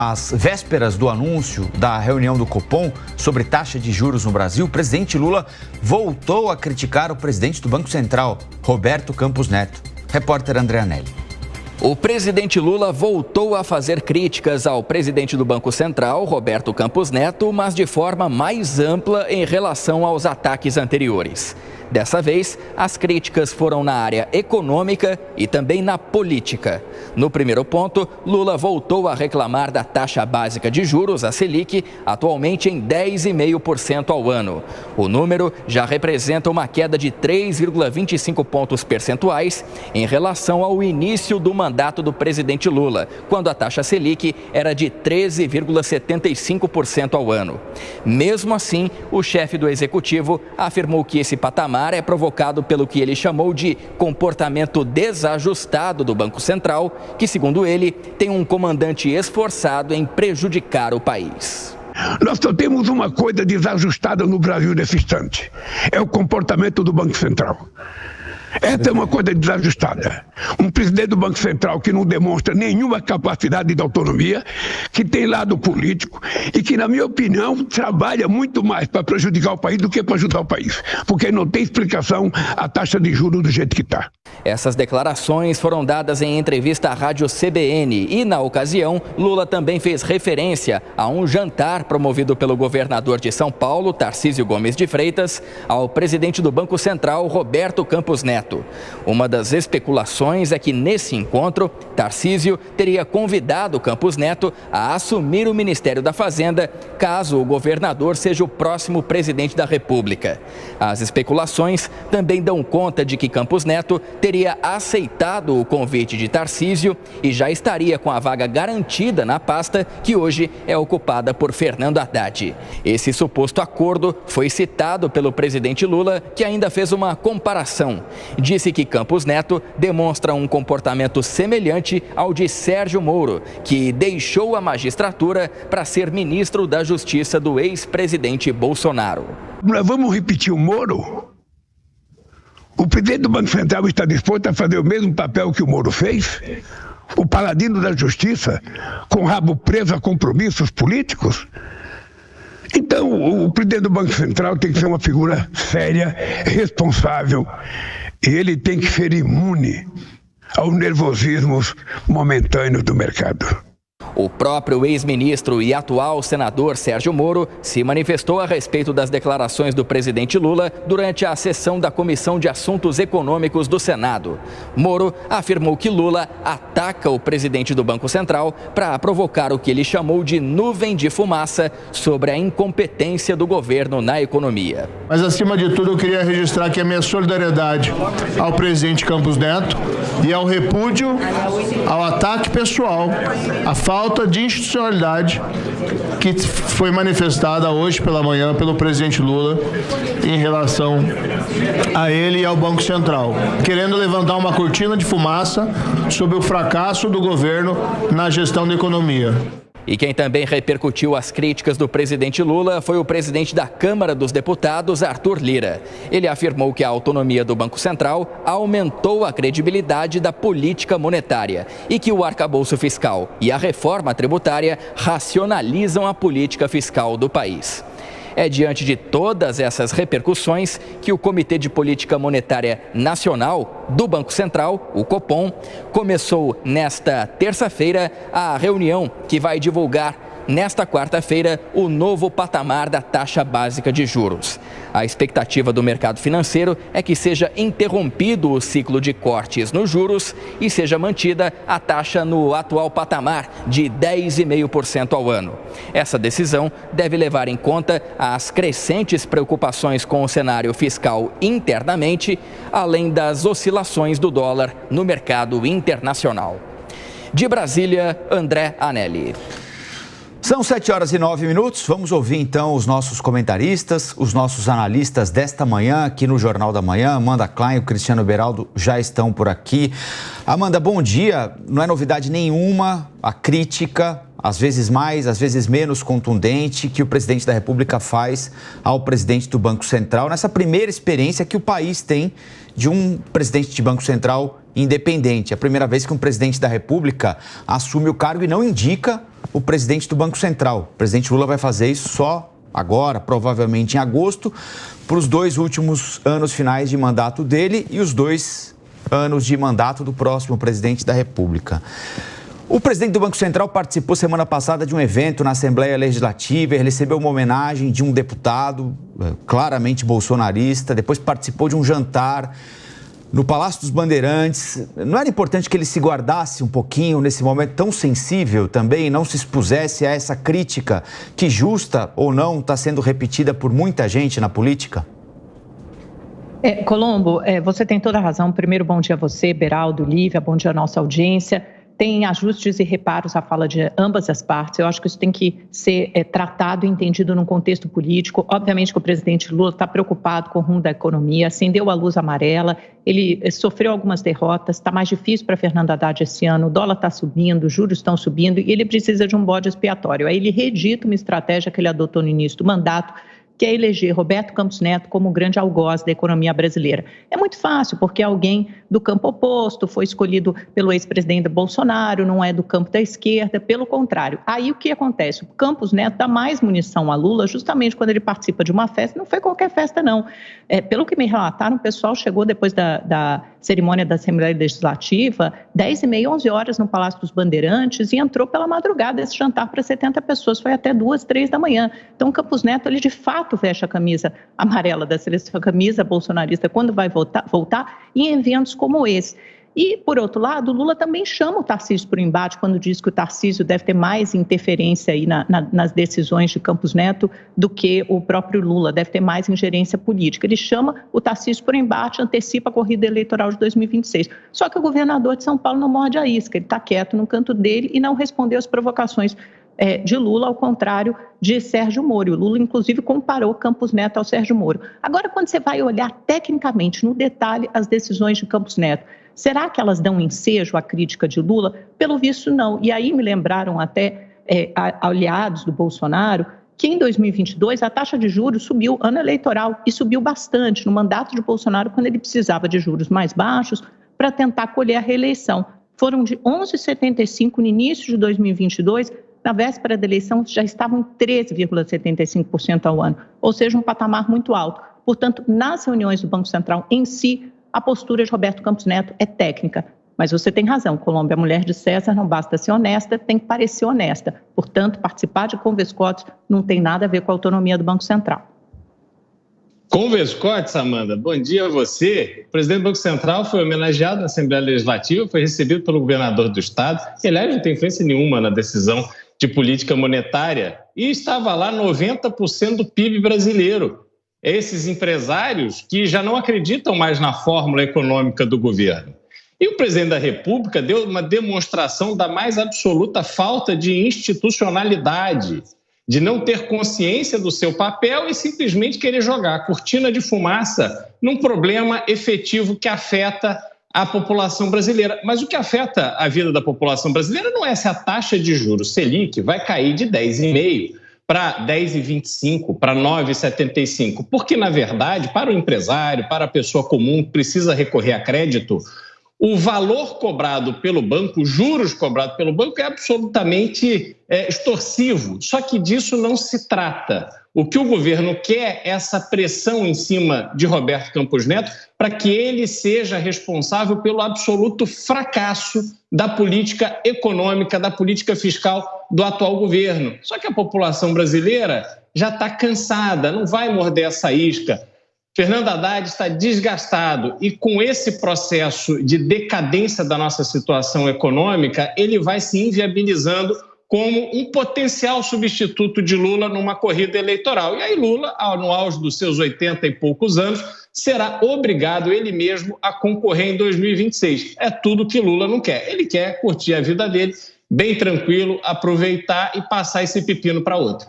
Às vésperas do anúncio da reunião do Copom sobre taxa de juros no Brasil, o presidente Lula voltou a criticar o presidente do Banco Central, Roberto Campos Neto. Repórter André Anelli. O presidente Lula voltou a fazer críticas ao presidente do Banco Central, Roberto Campos Neto, mas de forma mais ampla em relação aos ataques anteriores. Dessa vez, as críticas foram na área econômica e também na política. No primeiro ponto, Lula voltou a reclamar da taxa básica de juros, a Selic, atualmente em 10,5% ao ano. O número já representa uma queda de 3,25 pontos percentuais em relação ao início do mandato do presidente Lula, quando a taxa Selic era de 13,75% ao ano. Mesmo assim, o chefe do executivo afirmou que esse patamar é provocado pelo que ele chamou de comportamento desajustado do Banco Central, que, segundo ele, tem um comandante esforçado em prejudicar o país. Nós só temos uma coisa desajustada no Brasil nesse instante: é o comportamento do Banco Central. Essa é uma coisa desajustada. Um presidente do Banco Central que não demonstra nenhuma capacidade de autonomia, que tem lado político e que, na minha opinião, trabalha muito mais para prejudicar o país do que para ajudar o país, porque não tem explicação a taxa de juros do jeito que está. Essas declarações foram dadas em entrevista à rádio CBN e, na ocasião, Lula também fez referência a um jantar promovido pelo governador de São Paulo, Tarcísio Gomes de Freitas, ao presidente do Banco Central, Roberto Campos Neto. Uma das especulações é que, nesse encontro, Tarcísio teria convidado Campos Neto a assumir o Ministério da Fazenda, caso o governador seja o próximo presidente da República. As especulações também dão conta de que Campos Neto teria aceitado o convite de Tarcísio e já estaria com a vaga garantida na pasta que hoje é ocupada por Fernando Haddad. Esse suposto acordo foi citado pelo presidente Lula, que ainda fez uma comparação. Disse que Campos Neto demonstra um comportamento semelhante ao de Sérgio Moro, que deixou a magistratura para ser ministro da Justiça do ex-presidente Bolsonaro. Nós vamos repetir o Moro? O presidente do Banco Central está disposto a fazer o mesmo papel que o Moro fez? O paladino da justiça, com o rabo preso a compromissos políticos? Então, o presidente do Banco Central tem que ser uma figura séria, responsável, e ele tem que ser imune aos nervosismos momentâneos do mercado. O próprio ex-ministro e atual senador Sérgio Moro se manifestou a respeito das declarações do presidente Lula durante a sessão da Comissão de Assuntos Econômicos do Senado. Moro afirmou que Lula ataca o presidente do Banco Central para provocar o que ele chamou de nuvem de fumaça sobre a incompetência do governo na economia. Mas, acima de tudo, eu queria registrar aqui a minha solidariedade ao presidente Campos Neto e ao repúdio, ao ataque pessoal, à falta de institucionalidade que foi manifestada hoje pela manhã pelo presidente Lula em relação a ele e ao Banco Central, querendo levantar uma cortina de fumaça sobre o fracasso do governo na gestão da economia. E quem também repercutiu as críticas do presidente Lula foi o presidente da Câmara dos Deputados, Arthur Lira. Ele afirmou que a autonomia do Banco Central aumentou a credibilidade da política monetária e que o arcabouço fiscal e a reforma tributária racionalizam a política fiscal do país. É diante de todas essas repercussões que o Comitê de Política Monetária Nacional do Banco Central, o Copom, começou nesta terça-feira a reunião que vai divulgar nesta quarta-feira o novo patamar da taxa básica de juros. A expectativa do mercado financeiro é que seja interrompido o ciclo de cortes nos juros e seja mantida a taxa no atual patamar de 10,5% ao ano. Essa decisão deve levar em conta as crescentes preocupações com o cenário fiscal internamente, além das oscilações do dólar no mercado internacional. De Brasília, André Anelli. São 7h09. Vamos ouvir então os nossos comentaristas, os nossos analistas desta manhã aqui no Jornal da Manhã. Amanda Klein e o Cristiano Beraldo já estão por aqui. Amanda, bom dia. Não é novidade nenhuma a crítica, às vezes mais, às vezes menos contundente, que o presidente da República faz ao presidente do Banco Central nessa primeira experiência que o país tem de um presidente de Banco Central independente. É a primeira vez que um presidente da República assume o cargo e não indica o presidente do Banco Central. O presidente Lula vai fazer isso só agora, provavelmente em agosto, para os 2 últimos anos finais de mandato dele e os 2 anos de mandato do próximo presidente da República. O presidente do Banco Central participou semana passada de um evento na Assembleia Legislativa, ele recebeu uma homenagem de um deputado claramente bolsonarista, depois participou de um jantar no Palácio dos Bandeirantes. Não era importante que ele se guardasse um pouquinho nesse momento tão sensível também, não se expusesse a essa crítica que, justa ou não, está sendo repetida por muita gente na política? Colombo, você tem toda a razão. Primeiro, bom dia a você, Beraldo, Lívia, bom dia à nossa audiência. Tem ajustes e reparos à fala de ambas as partes. Eu acho que isso tem que ser tratado e entendido num contexto político. Obviamente que o presidente Lula está preocupado com o rumo da economia, acendeu a luz amarela, ele sofreu algumas derrotas, está mais difícil para Fernando Haddad esse ano, o dólar está subindo, os juros estão subindo e ele precisa de um bode expiatório. Aí ele reedita uma estratégia que ele adotou no início do mandato, que é eleger Roberto Campos Neto como o grande algoz da economia brasileira. É muito fácil, porque alguém do campo oposto foi escolhido pelo ex-presidente Bolsonaro, não é do campo da esquerda, pelo contrário. Aí o que acontece? O Campos Neto dá mais munição a Lula justamente quando ele participa de uma festa, não foi qualquer festa não. Pelo que me relataram, o pessoal chegou depois da cerimônia da Assembleia Legislativa, 10h30, 11 horas no Palácio dos Bandeirantes e entrou pela madrugada esse jantar para 70 pessoas, foi até 2, 3 da manhã. Então o Campos Neto, ele de fato veste a camisa amarela da seleção, a camisa bolsonarista quando vai voltar em eventos como esse. E, por outro lado, o Lula também chama o Tarcísio para o embate quando diz que o Tarcísio deve ter mais interferência aí nas decisões de Campos Neto do que o próprio Lula, deve ter mais ingerência política. Ele chama o Tarcísio para o embate, antecipa a corrida eleitoral de 2026. Só que o governador de São Paulo não morde a isca, ele está quieto no canto dele e não respondeu às provocações de Lula, ao contrário de Sérgio Moro. O Lula, inclusive, comparou Campos Neto ao Sérgio Moro. Agora, quando você vai olhar tecnicamente, no detalhe, as decisões de Campos Neto, será que elas dão ensejo à crítica de Lula? Pelo visto, não. E aí me lembraram até aliados do Bolsonaro que em 2022 a taxa de juros subiu, ano eleitoral, e subiu bastante no mandato de Bolsonaro, quando ele precisava de juros mais baixos para tentar colher a reeleição. Foram de 11,75 no início de 2022, na véspera da eleição já estavam em 13,75% ao ano, ou seja, um patamar muito alto. Portanto, nas reuniões do Banco Central em si, a postura de Roberto Campos Neto é técnica. Mas você tem razão, Colômbia, a mulher de César não basta ser honesta, tem que parecer honesta. Portanto, participar de Convescotes não tem nada a ver com a autonomia do Banco Central. Convescotes, Amanda, bom dia a você. O presidente do Banco Central foi homenageado na Assembleia Legislativa, foi recebido pelo governador do estado, que, aliás, não tem influência nenhuma na decisão de política monetária, e estava lá 90% do PIB brasileiro. Esses empresários que já não acreditam mais na fórmula econômica do governo. E o presidente da República deu uma demonstração da mais absoluta falta de institucionalidade, de não ter consciência do seu papel e simplesmente querer jogar a cortina de fumaça num problema efetivo que afeta a população brasileira. Mas o que afeta a vida da população brasileira não é se a taxa de juros Selic vai cair de 10,5% para 10,25%, para 9,75%. Porque, na verdade, para o empresário, para a pessoa comum que precisa recorrer a crédito, o valor cobrado pelo banco, os juros cobrados pelo banco é absolutamente extorsivo. Só que disso não se trata. O que o governo quer é essa pressão em cima de Roberto Campos Neto para que ele seja responsável pelo absoluto fracasso da política econômica, da política fiscal do atual governo. Só que a população brasileira já está cansada, não vai morder essa isca. Fernando Haddad está desgastado e com esse processo de decadência da nossa situação econômica, ele vai se inviabilizando como um potencial substituto de Lula numa corrida eleitoral. E aí Lula, no auge dos seus 80 e poucos anos, será obrigado ele mesmo a concorrer em 2026. É tudo que Lula não quer. Ele quer curtir a vida dele, bem tranquilo, aproveitar e passar esse pepino para outro.